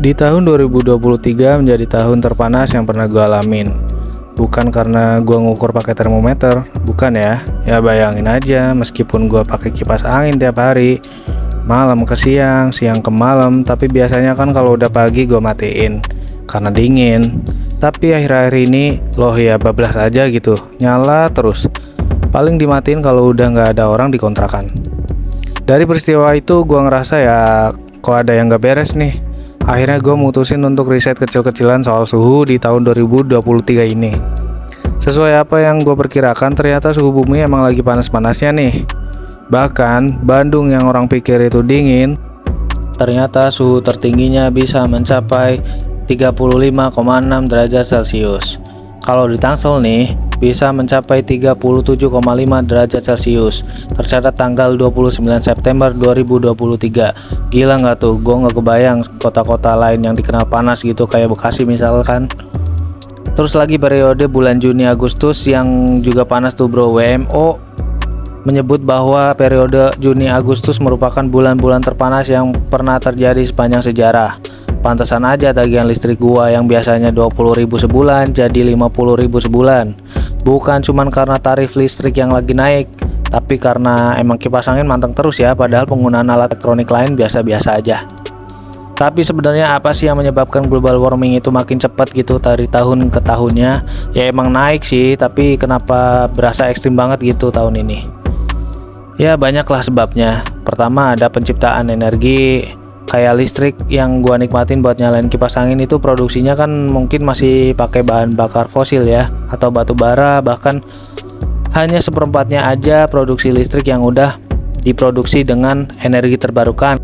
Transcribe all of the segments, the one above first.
Di tahun 2023 menjadi tahun terpanas yang pernah gue alamin. Bukan karena gue ngukur pakai termometer, bukan ya. Ya bayangin aja, meskipun gue pakai kipas angin tiap hari, malam ke siang, siang ke malam, tapi biasanya kan kalau udah pagi gue matiin karena dingin. Tapi akhir-akhir ini loh ya bablas aja gitu, nyala terus. Paling dimatiin kalau udah nggak ada orang di kontrakan. Dari peristiwa itu gue ngerasa ya kok ada yang nggak beres nih. Akhirnya gue mutusin untuk riset kecil-kecilan soal suhu di tahun 2023 ini. Sesuai apa yang gue perkirakan, ternyata suhu bumi emang lagi panas-panasnya nih. Bahkan Bandung yang orang pikir itu dingin, ternyata suhu tertingginya bisa mencapai 35,6 derajat Celcius. Kalau di Tangsel nih, bisa mencapai 37,5 derajat Celcius. Tercatat tanggal 29 September 2023. Gila nggak tuh? Gue nggak kebayang kota-kota lain yang dikenal panas gitu, kayak Bekasi misalkan. Terus lagi periode bulan Juni Agustus yang juga panas tuh bro. WMO menyebut bahwa periode Juni Agustus merupakan bulan-bulan terpanas yang pernah terjadi sepanjang sejarah. Pantesan aja tagihan listrik gua yang biasanya 20.000 sebulan jadi 50.000 sebulan. Bukan cuman karena tarif listrik yang lagi naik, tapi karena emang kipas angin manteng terus ya, padahal penggunaan alat elektronik lain biasa-biasa aja. Tapi sebenarnya apa sih yang menyebabkan global warming itu makin cepat gitu dari tahun ke tahunnya? Ya emang naik sih, tapi kenapa berasa ekstrim banget gitu tahun ini? Ya banyaklah sebabnya. Pertama ada penciptaan energi. Kayak listrik yang gua nikmatin buat nyalain kipas angin itu produksinya kan mungkin masih pakai bahan bakar fosil ya, atau batu bara, bahkan hanya seperempatnya aja produksi listrik yang udah diproduksi dengan energi terbarukan.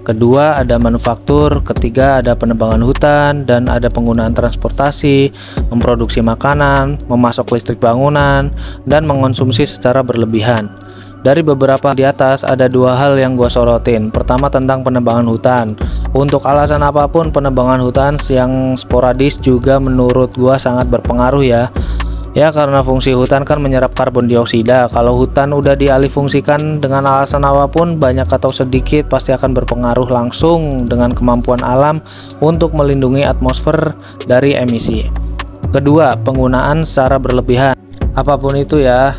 Kedua ada manufaktur, ketiga ada penebangan hutan, dan ada penggunaan transportasi, memproduksi makanan, memasok listrik bangunan, dan mengonsumsi secara berlebihan. Dari beberapa di atas ada dua hal yang gue sorotin. Pertama tentang penebangan hutan. Untuk alasan apapun penebangan hutan yang sporadis juga menurut gue sangat berpengaruh ya. Ya karena fungsi hutan kan menyerap karbon dioksida. Kalau hutan udah dialihfungsikan dengan alasan apapun, banyak atau sedikit pasti akan berpengaruh langsung dengan kemampuan alam untuk melindungi atmosfer dari emisi. Kedua, penggunaan secara berlebihan. Apapun itu ya,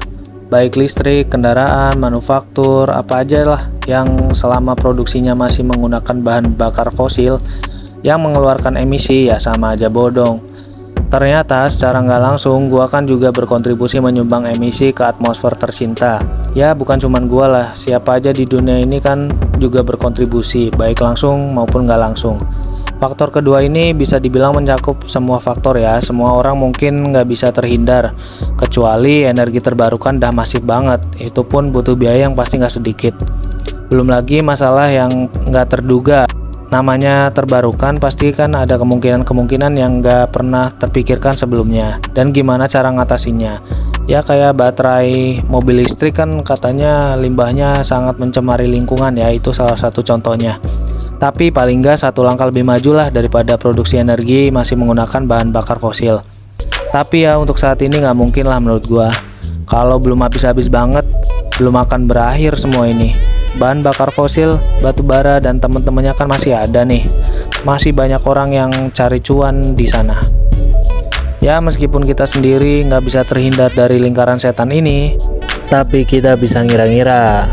baik listrik, kendaraan, manufaktur, apa aja lah yang selama produksinya masih menggunakan bahan bakar fosil yang mengeluarkan emisi, ya sama aja bodong. Ternyata secara nggak langsung gua kan juga berkontribusi menyumbang emisi ke atmosfer tercinta. Ya bukan cuman gua lah, siapa aja di dunia ini kan juga berkontribusi, baik langsung maupun nggak langsung. Faktor kedua ini bisa dibilang mencakup semua faktor ya. Semua orang mungkin nggak bisa terhindar, kecuali energi terbarukan dah masif banget. Itu pun butuh biaya yang pasti nggak sedikit. Belum lagi masalah yang nggak terduga. Namanya terbarukan pasti kan ada kemungkinan-kemungkinan yang nggak pernah terpikirkan sebelumnya. Dan gimana cara ngatasinnya? Ya kayak baterai mobil listrik kan katanya limbahnya sangat mencemari lingkungan ya, itu salah satu contohnya. Tapi paling nggak satu langkah lebih maju lah daripada produksi energi masih menggunakan bahan bakar fosil. Tapi ya untuk saat ini nggak mungkin lah menurut gua. Kalau belum habis-habis banget, belum akan berakhir semua ini. Bahan bakar fosil, batu bara, dan teman-temannya kan masih ada nih. Masih banyak orang yang cari cuan di sana. Ya meskipun kita sendiri nggak bisa terhindar dari lingkaran setan ini, tapi kita bisa ngira-ngira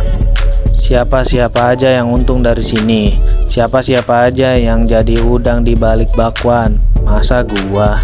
siapa-siapa aja yang untung dari sini. Siapa-siapa aja yang jadi udang di balik bakwan. Masa gua?